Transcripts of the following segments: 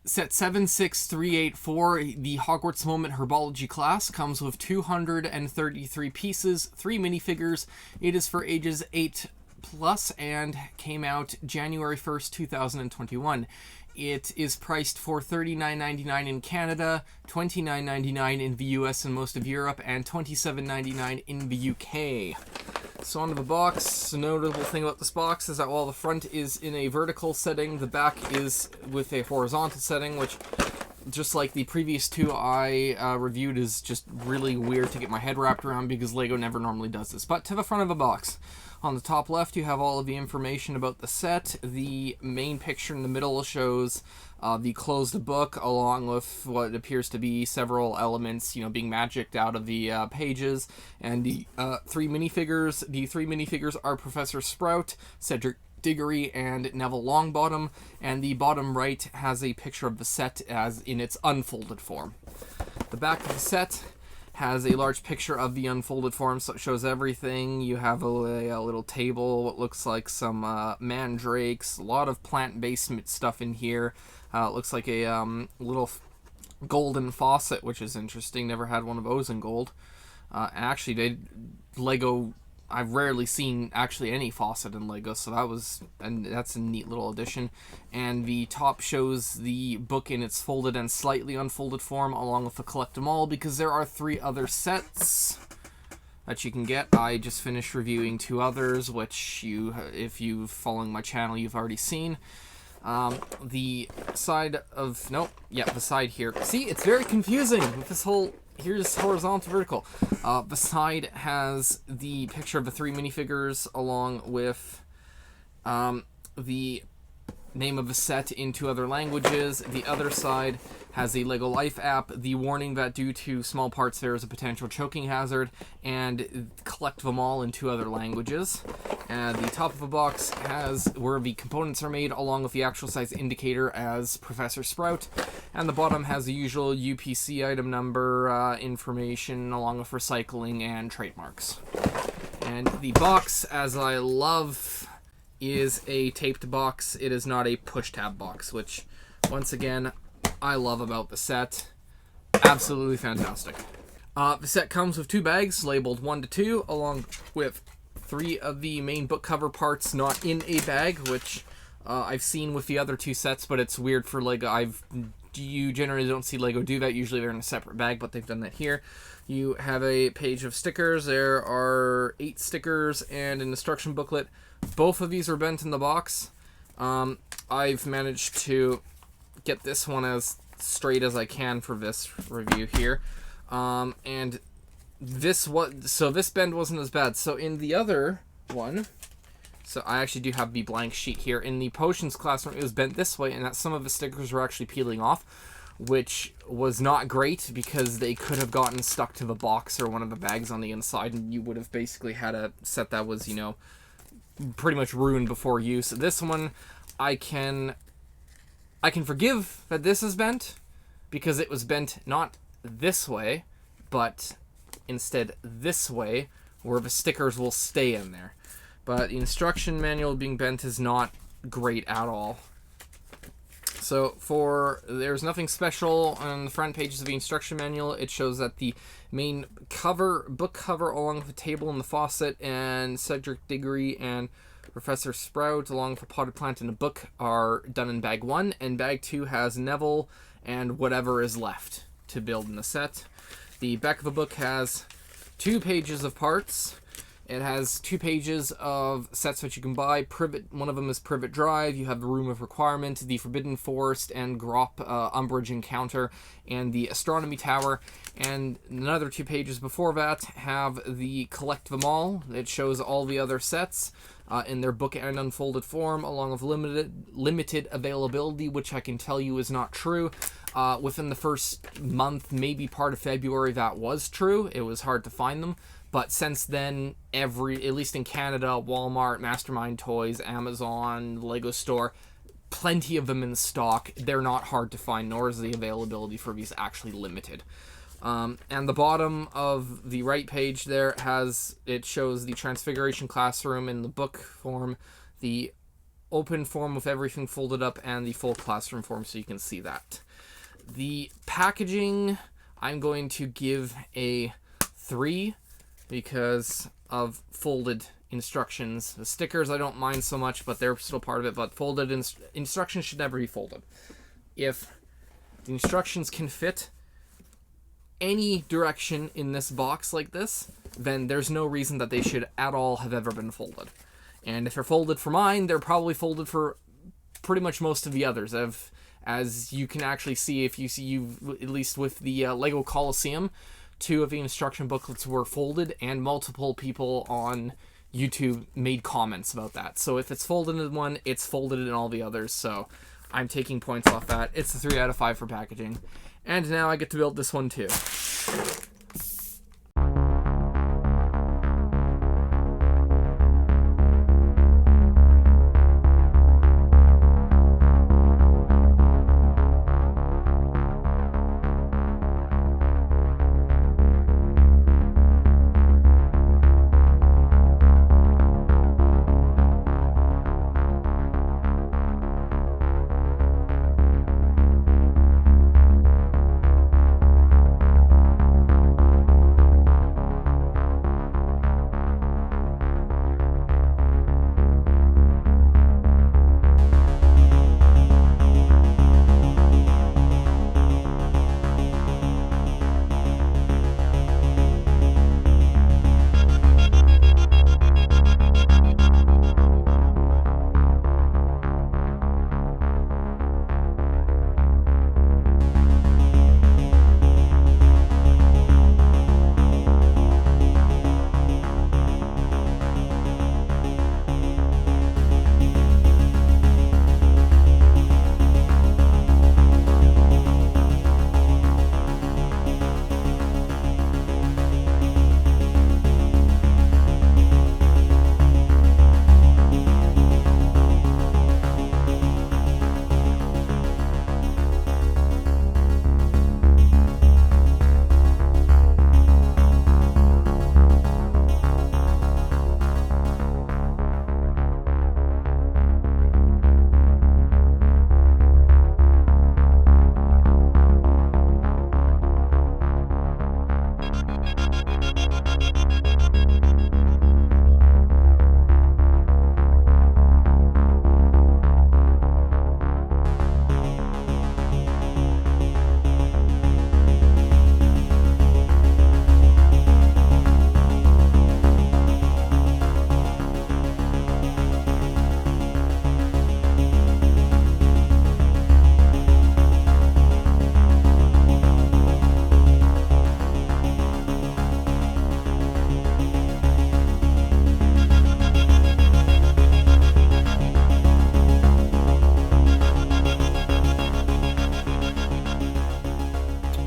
Set 76384, the Hogwarts Moment Herbology class, comes with 233 pieces, 3 minifigures. It is for ages 8 plus and came out January 1st, 2021. It is priced for $39.99 in Canada, $29.99 in the US and most of Europe, and $27.99 in the UK. So onto the box. The notable thing about this box is that while the front is in a vertical setting, the back is with a horizontal setting, which, just like the previous two I reviewed, is just really weird to get my head wrapped around because LEGO never normally does this. But to the front of the box. On the top left, you have all of the information about the set. The main picture in the middle shows the closed book, along with what appears to be several elements, being magicked out of the pages, and the 3 minifigures. The 3 minifigures are Professor Sprout, Cedric Diggory, and Neville Longbottom, and the bottom right has a picture of the set as in its unfolded form. The back of the set has a large picture of the unfolded form, so it shows everything. You have a little table, what looks like some mandrakes, a lot of plant-based stuff in here. It looks like a little golden faucet, which is interesting. Never had one of those in gold. Actually, LEGO, I've rarely seen actually any faucet in LEGO, so that's a neat little addition. And the top shows the book in its folded and slightly unfolded form, along with the collect 'em all, because there are 3 other sets that you can get. I just finished reviewing 2 others, which if you've following my channel, you've already seen. The side here. See, it's very confusing with this whole. Here's horizontal, vertical. The side has the picture of the 3 minifigures along with the name of the set in 2 other languages. The other side has the LEGO Life app, the warning that due to small parts there is a potential choking hazard, and collect them all in 2 other languages. And the top of the box has where the components are made, along with the actual size indicator as Professor Sprout. And the bottom has the usual UPC item number information, along with recycling and trademarks. And the box, as I love, is a taped box. It is not a push-tab box, which, once again, I love about the set. Absolutely fantastic. The set comes with 2 bags, labeled 1 to 2, along with 3 of the main book cover parts not in a bag, which I've seen with the other 2 sets, but it's weird for LEGO. You generally don't see LEGO do that. Usually they're in a separate bag, but they've done that here. You have a page of stickers. There are 8 stickers and an instruction booklet. Both of these are bent in the box. I've managed to get this one as straight as I can for this review here. And this bend wasn't as bad. So in the other one, so I actually do have the blank sheet here. In the Potions classroom, it was bent this way, and that some of the stickers were actually peeling off, which was not great because they could have gotten stuck to the box or one of the bags on the inside, and you would have basically had a set that was, pretty much ruined before use. This one, I can forgive that this is bent because it was bent not this way, but instead this way, where the stickers will stay in there. But the instruction manual being bent is not great at all. So there's nothing special on the front pages of the instruction manual. It shows that the main book cover, along with the table and the faucet, and Cedric Diggory and Professor Sprout, along with a potted plant and a book, are done in bag 1, and bag 2 has Neville and whatever is left to build in the set. The back of the book has 2 pages of parts. It has 2 pages of sets that you can buy. One of them is Privet Drive. You have the Room of Requirement, the Forbidden Forest and Grop Umbrage Encounter, and the Astronomy Tower. And another 2 pages before that have the Collect Them All. It shows all the other sets in their book and unfolded form, along with limited availability, which I can tell you is not true. Within the first month, maybe part of February, that was true. It was hard to find them. But since then, at least in Canada, Walmart, Mastermind Toys, Amazon, Lego Store, plenty of them in stock. They're not hard to find, nor is the availability for these actually limited. And the bottom of the right page there shows the Transfiguration Classroom in the book form, the open form with everything folded up and the full classroom form so you can see that. The packaging, I'm going to give a 3 because of folded instructions. The stickers I don't mind so much, but they're still part of it, but folded instructions should never be folded. If the instructions can fit any direction in this box like this, then there's no reason that they should at all have ever been folded. And if they're folded for mine, they're probably folded for pretty much most of the others. As you can actually see, if you see, at least with the Lego Coliseum, 2 of the instruction booklets were folded, and multiple people on YouTube made comments about that. So if it's folded in one, it's folded in all the others. So I'm taking points off that. It's a 3 out of 5 for packaging. And now I get to build this one too.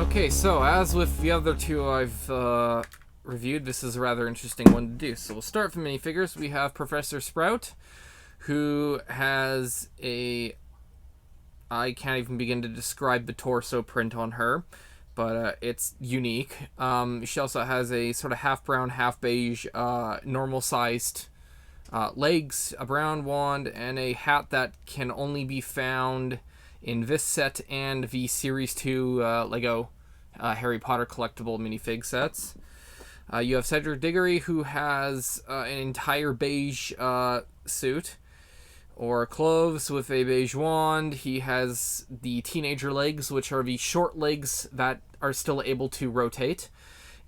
Okay, so as with the other 2 I've reviewed, this is a rather interesting one to do. So we'll start from minifigures. We have Professor Sprout, who has a... I can't even begin to describe the torso print on her, but it's unique. She also has a sort of half brown, half beige, normal-sized legs, a brown wand, and a hat that can only be found in this set and the Series 2 Lego Harry Potter collectible minifig sets. You have Cedric Diggory, who has an entire beige suit, or clothes with a beige wand. He has the teenager legs, which are the short legs that are still able to rotate.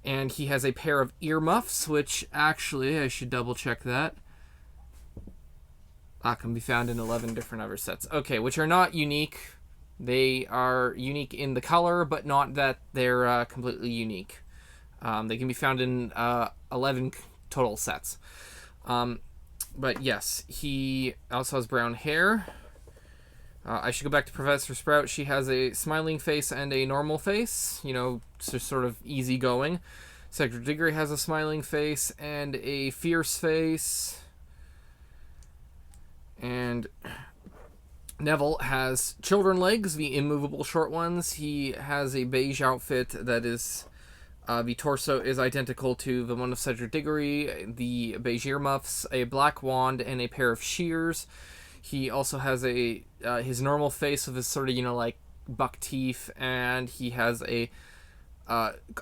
And he has a pair of earmuffs, which actually, I should double check that. Can be found in 11 different other sets. Okay, which are not unique. They are unique in the color, but not that they're completely unique. They can be found in 11 total sets. But yes, he also has brown hair. I should go back to Professor Sprout. She has a smiling face and a normal face. You know, just sort of easygoing. Cedric Diggory has a smiling face and a fierce face. And Neville has children legs, the immovable short ones. He has a beige outfit that is... the torso is identical to the one of Cedric Diggory, the beige earmuffs, a black wand, and a pair of shears. He also has a his normal face with his sort of, like buck teeth, and he has a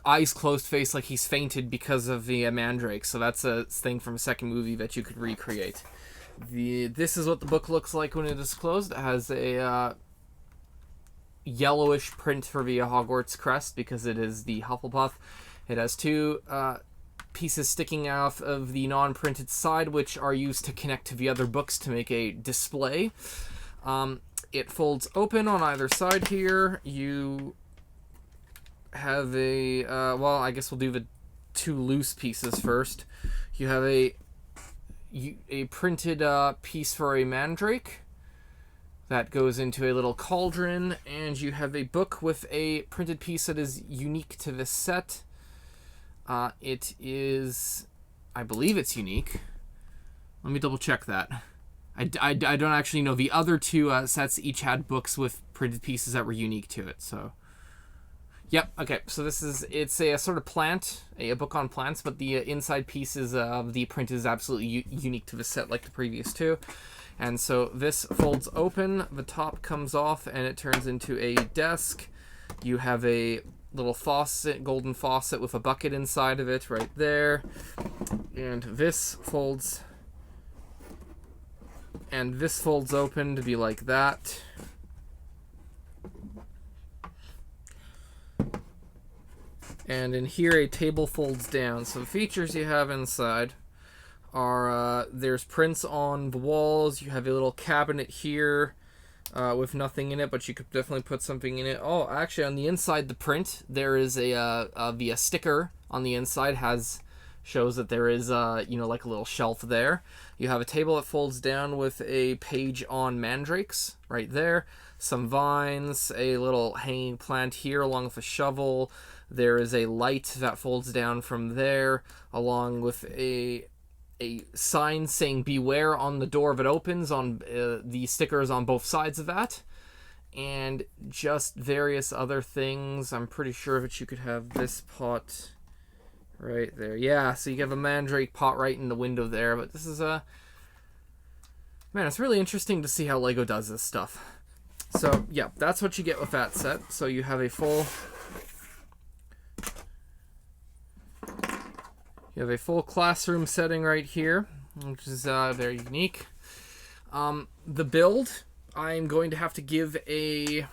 eyes closed face like he's fainted because of the mandrake. So that's a thing from a second movie that you could recreate. This is what the book looks like when it is closed. It has a yellowish print for the Hogwarts crest because it is the Hufflepuff. It has two pieces sticking out of the non-printed side, which are used to connect to the other books to make a display. It folds open on either side here. You have a well, I guess we'll do the two loose pieces first. You have a printed piece for a mandrake that goes into a little cauldron, and you have a book with a printed piece that is unique to this set. It is, I believe it's unique. Let me double check that. I don't actually know. The other two sets each had books with printed pieces that were unique to it. So, yep. Okay. So it's a sort of plant, a book on plants, but the inside pieces of the print is absolutely unique to the set, like the previous two. And so this folds open. The top comes off, and it turns into a desk. You have a little faucet, golden faucet with a bucket inside of it right there. And this folds open to be like that. And in here, a table folds down. So the features you have inside are there's prints on the walls. You have a little cabinet here with nothing in it, but you could definitely put something in it. Oh, actually, on the inside, the print, there is a sticker on the inside shows that there is like a little shelf there. You have a table that folds down with a page on mandrakes right there. Some vines, a little hanging plant here along with a shovel. There is a light that folds down from there, along with a sign saying beware on the door if it opens, on the stickers on both sides of that, and just various other things. I'm pretty sure that you could have this pot right there. Yeah, so you have a mandrake pot right in the window there, but this is man, it's really interesting to see how Lego does this stuff. So yeah, that's what you get with that set. So you have a full classroom setting right here, which is very unique. The build, I'm going to have to give a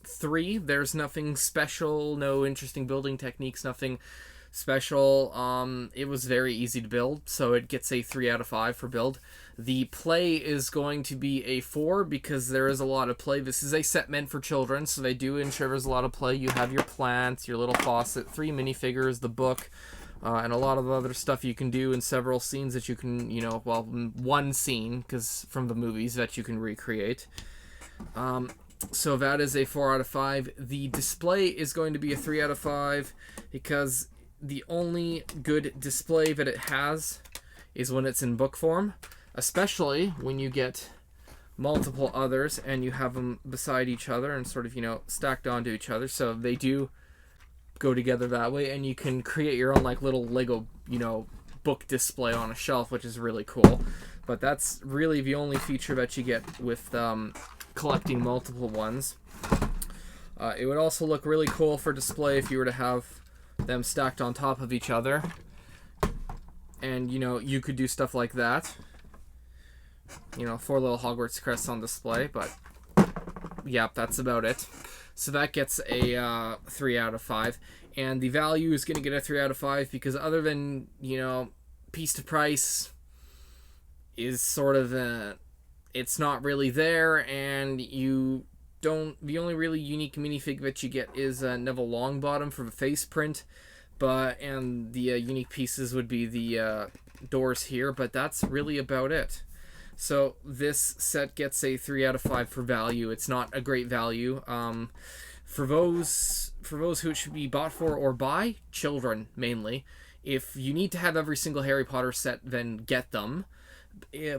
3. There's nothing special, no interesting building techniques, nothing special. It was very easy to build, so it gets a 3 out of 5 for build. The play is going to be a 4 because there is a lot of play. This is a set meant for children, so they do ensure there's a lot of play. You have your plants, your little faucet, 3 minifigures, the book, and a lot of other stuff you can do in several scenes that you can, one scene, because from the movies, that you can recreate. So that is a 4 out of 5. The display is going to be a 3 out of 5 because the only good display that it has is when it's in book form, especially when you get multiple others and you have them beside each other and sort of, stacked onto each other. So they do go together that way, and you can create your own little Lego, book display on a shelf, which is really cool. But that's really the only feature that you get with collecting multiple ones. It would also look really cool for display if you were to have them stacked on top of each other, and you could do stuff like that. 4 little Hogwarts crests on display, but yeah, that's about it. So that gets a 3 out of 5. And the value is going to get a 3 out of 5 because other than, piece to price is sort of it's not really there, and the only really unique minifig that you get is Neville Longbottom for the face print, and the unique pieces would be the doors here, but that's really about it. So this set gets a 3 out of 5 for value. It's not a great value. For those who it should be bought for or by, children mainly. If you need to have every single Harry Potter set, then get them.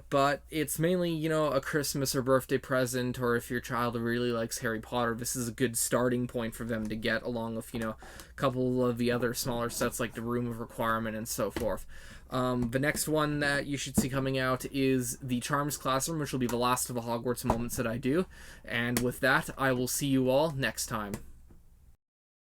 But it's mainly, you know, a Christmas or birthday present, or if your child really likes Harry Potter, this is a good starting point for them to get, along with, you know, a couple of the other smaller sets like the Room of Requirement and so forth. The next one that you should see coming out is the Charms Classroom, which will be the last of the Hogwarts moments that I do. And with that, I will see you all next time.